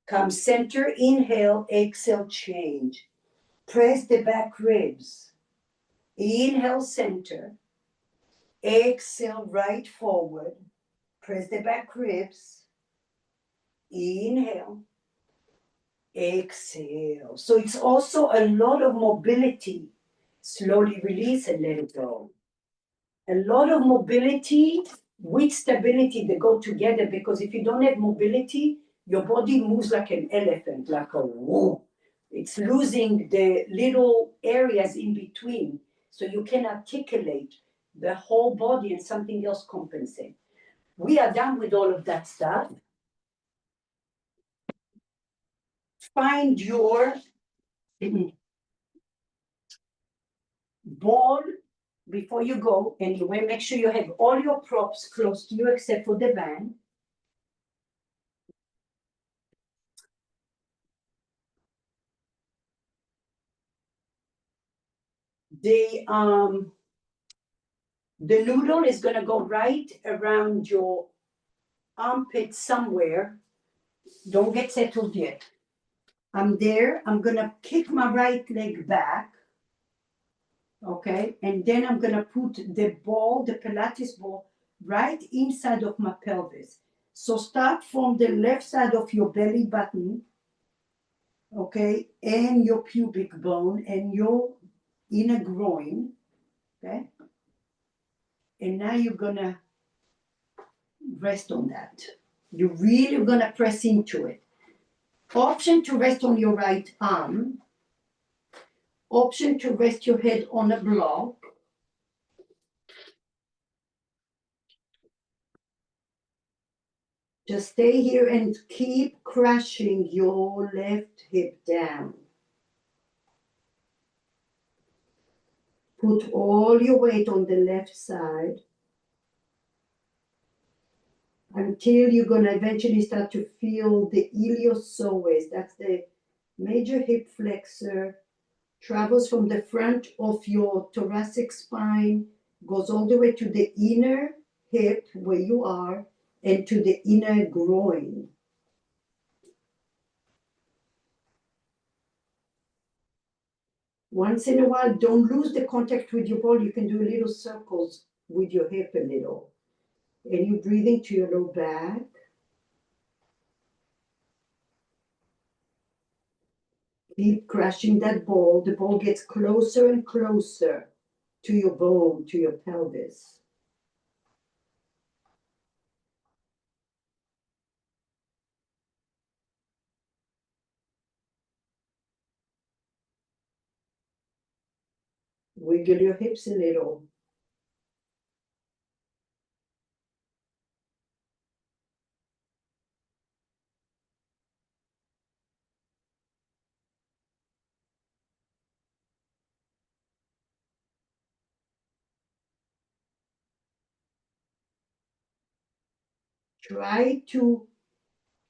Come center, inhale, exhale, change. Press the back ribs. Inhale, center. Exhale, right forward. Press the back ribs. Inhale. Exhale. So it's also a lot of mobility. Slowly release and let it go. A lot of mobility with stability, they go together, because if you don't have mobility, your body moves like an elephant, like a whoa. It's losing the little areas in between. So you can articulate the whole body and something else compensate. We are done with all of that stuff. Find your ball before you go anywhere. Make sure you have all your props close to you except for the van. The noodle is gonna go right around your armpit somewhere. Don't get settled yet. I'm there. I'm gonna kick my right leg back. Okay, and then I'm gonna put the ball, the Pilates ball, right inside of my pelvis. So start from the left side of your belly button, okay, and your pubic bone and your inner groin, okay? And now you're gonna rest on that. You're really gonna press into it. Option to rest on your right arm. Option to rest your head on a block. Just stay here and keep crushing your left hip down. Put all your weight on the left side until you're going to eventually start to feel the iliopsoas. That's the major hip flexor. Travels from the front of your thoracic spine, goes all the way to the inner hip where you are, and to the inner groin. Once in a while, don't lose the contact with your ball. You can do little circles with your hip a little. And you're breathing to your low back. Keep crushing that ball. The ball gets closer and closer to your bone, to your pelvis. Wiggle your hips a little. Try to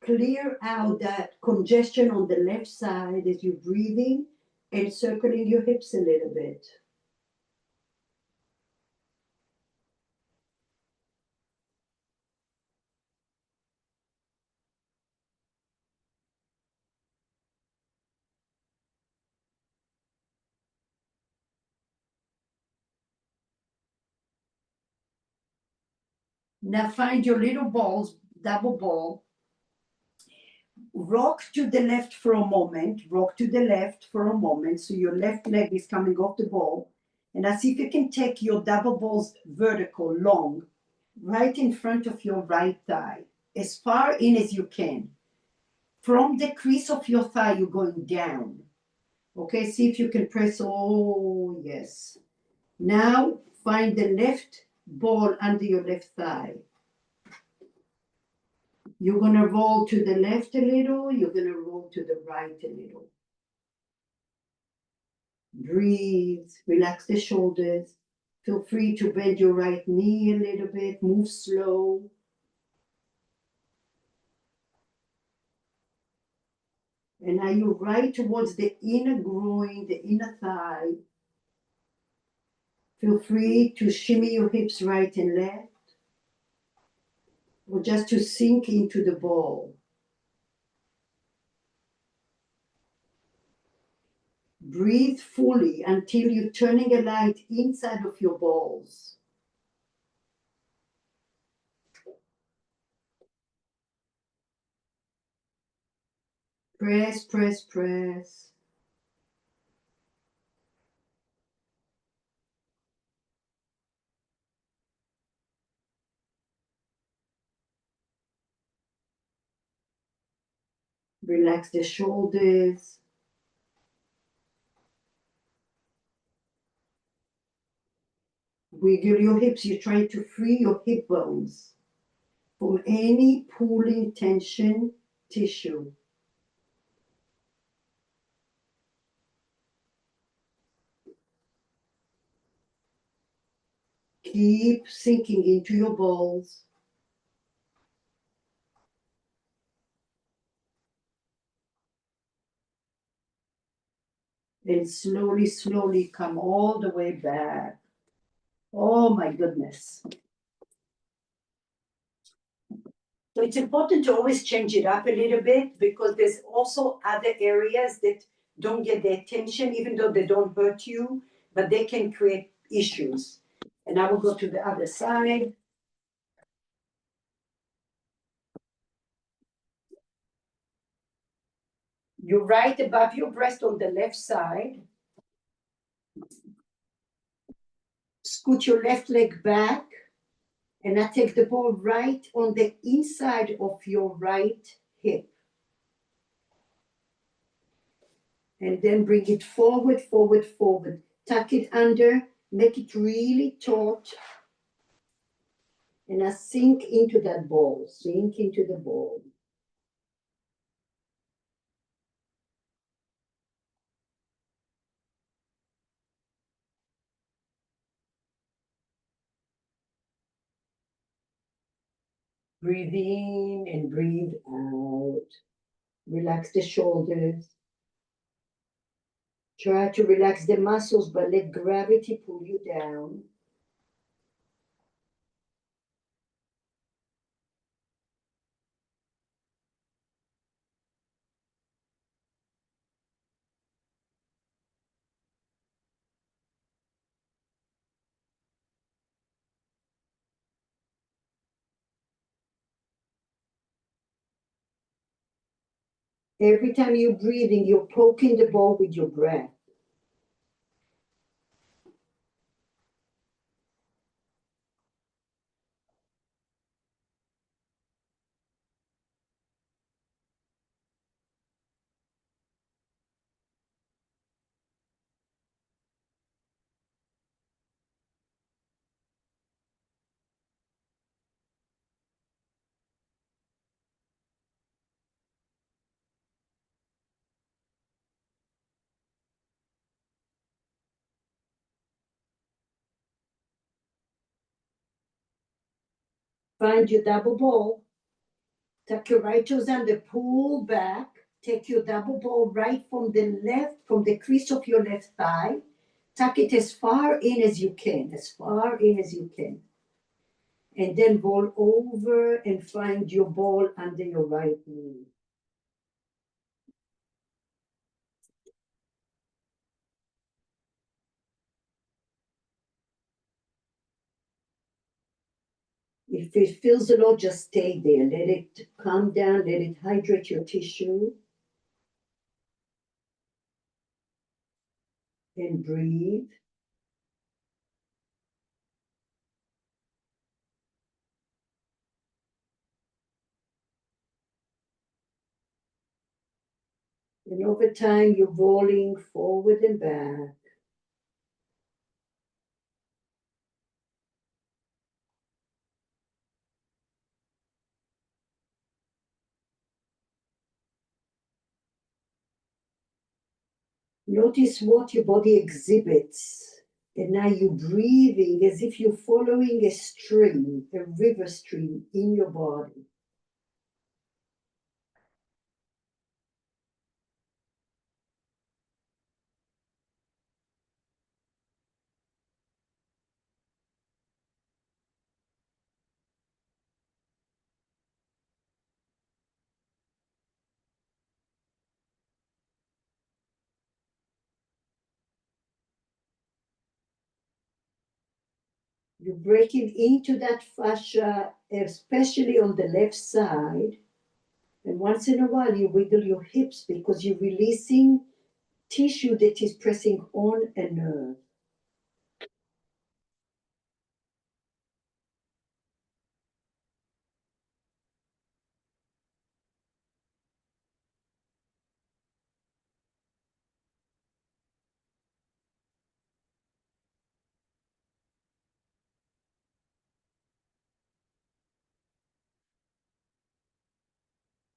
clear out that congestion on the left side as you're breathing and circling your hips a little bit. Now find your little balls, double ball. Rock to the left for a moment. Rock to the left for a moment. So your left leg is coming off the ball. And now see if you can take your double balls vertical, long, right in front of your right thigh, as far in as you can. From the crease of your thigh, you're going down. Okay, see if you can press. Oh, yes. Now find the left ball under your left thigh. You're going to roll to the left a little. You're going to roll to the right a little. Breathe. Relax the shoulders. Feel free to bend your right knee a little bit. Move slow. And now you're right towards the inner groin, the inner thigh. Feel free to shimmy your hips right and left, or just to sink into the ball. Breathe fully until you're turning a light inside of your balls. Press, press, press. Relax the shoulders. Wiggle your hips. You're trying to free your hip bones from any pulling tension tissue. Keep sinking into your balls. And slowly, slowly come all the way back. Oh my goodness. So it's important to always change it up a little bit because there's also other areas that don't get the attention, even though they don't hurt you, but they can create issues. And I will go to the other side. You're right above your breast on the left side. Scoot your left leg back, and I take the ball right on the inside of your right hip. And then bring it forward, forward, forward. Tuck it under, make it really taut. And I sink into that ball, sink into the ball. Breathe in and breathe out. Relax the shoulders. Try to relax the muscles, but let gravity pull you down. Every time you're breathing, you're poking the ball with your breath. Find your double ball. Tuck your right toes under, pull back. Take your double ball right from the left, from the crease of your left thigh. Tuck it as far in as you can, as far in as you can. And then roll over and find your ball under your right knee. If it feels a lot, just stay there. Let it calm down, let it hydrate your tissue. And breathe. And over time, you're rolling forward and back. Notice what your body exhibits. And now you're breathing as if you're following a stream, a river stream in your body. You're breaking into that fascia, especially on the left side. And once in a while, you wiggle your hips because you're releasing tissue that is pressing on a nerve.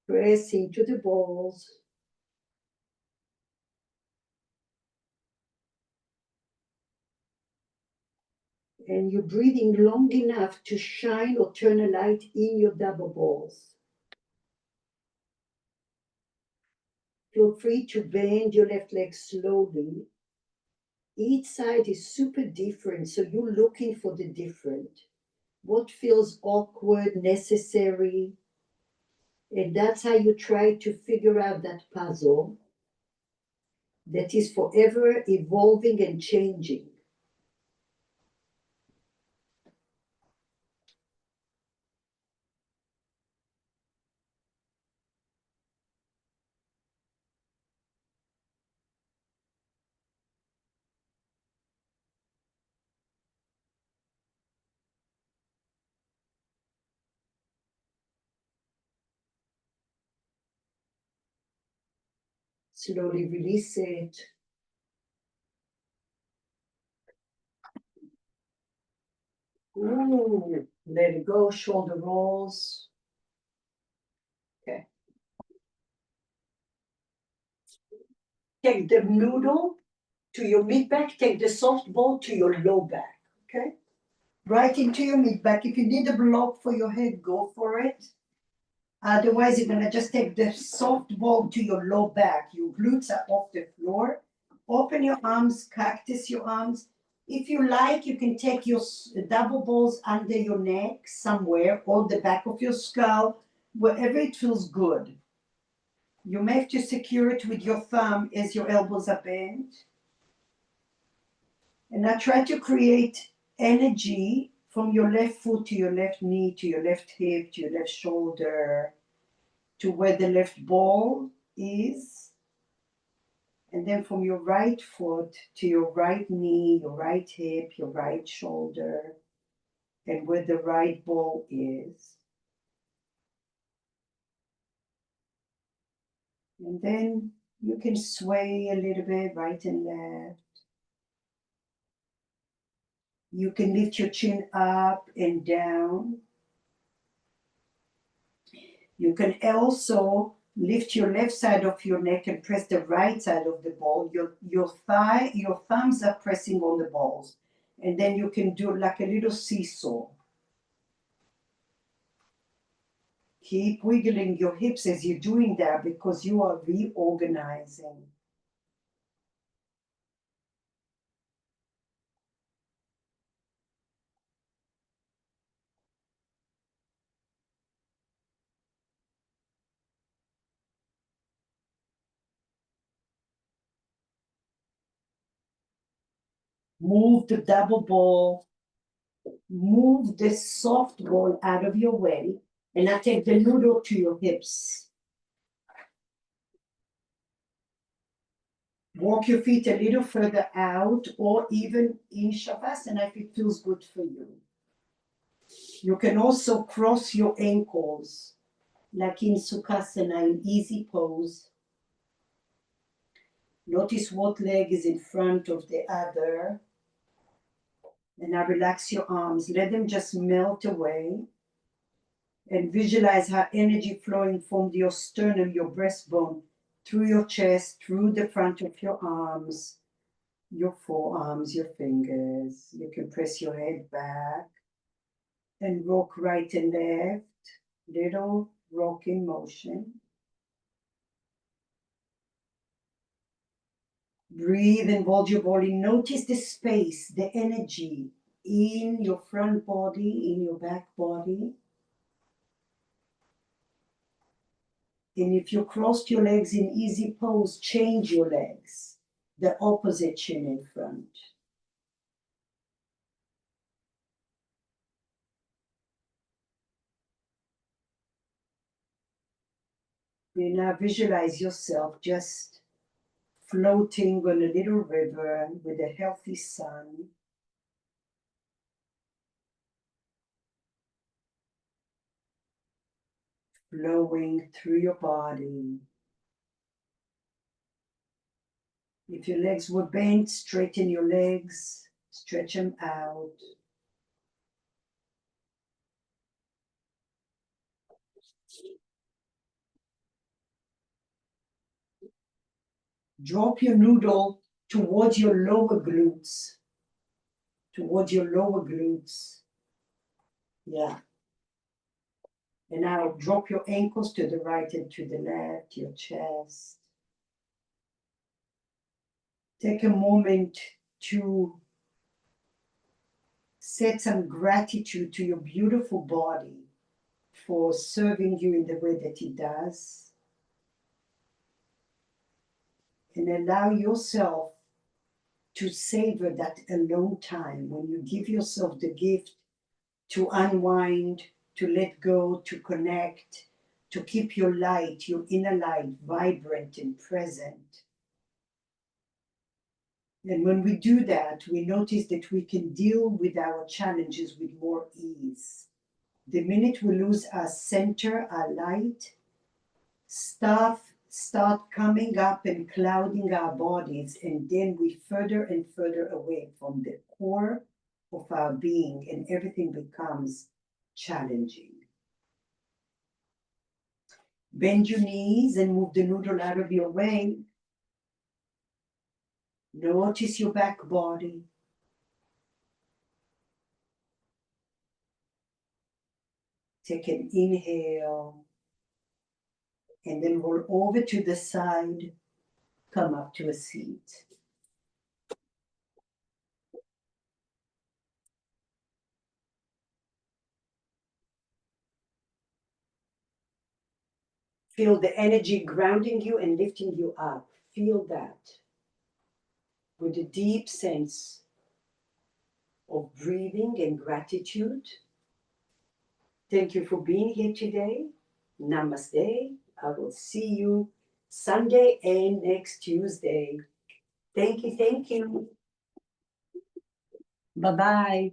Press into the balls. And you're breathing long enough to shine or turn a light in your double balls. Feel free to bend your left leg slowly. Each side is super different, so you're looking for the different. What feels awkward, necessary, and that's how you try to figure out that puzzle that is forever evolving and changing. Slowly release it. Ooh, let it go, shoulder rolls. Okay. Take the noodle to your mid back, take the soft ball to your low back, okay? Right into your mid back. If you need a block for your head, go for it. Otherwise, you're gonna just take the soft ball to your low back. Your glutes are off the floor. Open your arms, cactus your arms. If you like, you can take your double balls under your neck somewhere, or the back of your skull, wherever it feels good. You may have to secure it with your thumb as your elbows are bent. And I try to create energy from your left foot to your left knee, to your left hip, to your left shoulder, to where the left ball is. And then from your right foot to your right knee, your right hip, your right shoulder, and where the right ball is. And then you can sway a little bit right and left. You can lift your chin up and down. You can also lift your left side of your neck and press the right side of the ball. Your thumbs are pressing on the balls. And then you can do like a little seesaw. Keep wiggling your hips as you're doing that because you are reorganizing. Move the double ball. Move the soft ball out of your way. And now take the noodle to your hips. Walk your feet a little further out or even in Shavasana if it feels good for you. You can also cross your ankles like in Sukhasana, in easy pose. Notice what leg is in front of the other. And now relax your arms. Let them just melt away. And visualize how energy flowing from your sternum, your breastbone, through your chest, through the front of your arms, your forearms, your fingers. You can press your head back and rock right and left. Little rocking motion. Breathe and hold your body. Notice the space, the energy in your front body, in your back body. And if you crossed your legs in easy pose, change your legs, the opposite chin in front. You now visualize yourself just floating on a little river with a healthy sun. Flowing through your body. If your legs were bent, straighten your legs, stretch them out. Drop your noodle towards your lower glutes. Towards your lower glutes. Yeah. And now drop your ankles to the right and to the left, your chest. Take a moment to set some gratitude to your beautiful body for serving you in the way that it does. And allow yourself to savor that alone time when you give yourself the gift to unwind, to let go, to connect, to keep your light, your inner light, vibrant and present. And when we do that, we notice that we can deal with our challenges with more ease. The minute we lose our center, our light, stuff start coming up and clouding our bodies, and then we further and further away from the core of our being, and everything becomes challenging. Bend your knees and move the noodle out of your way. Notice your back body. Take an inhale and then roll over to the side. Come up to a seat. Feel the energy grounding you and lifting you up. Feel that with a deep sense of breathing and gratitude. Thank you for being here today. Namaste. I will see you Sunday and next Tuesday. Thank you. Thank you. Bye-bye.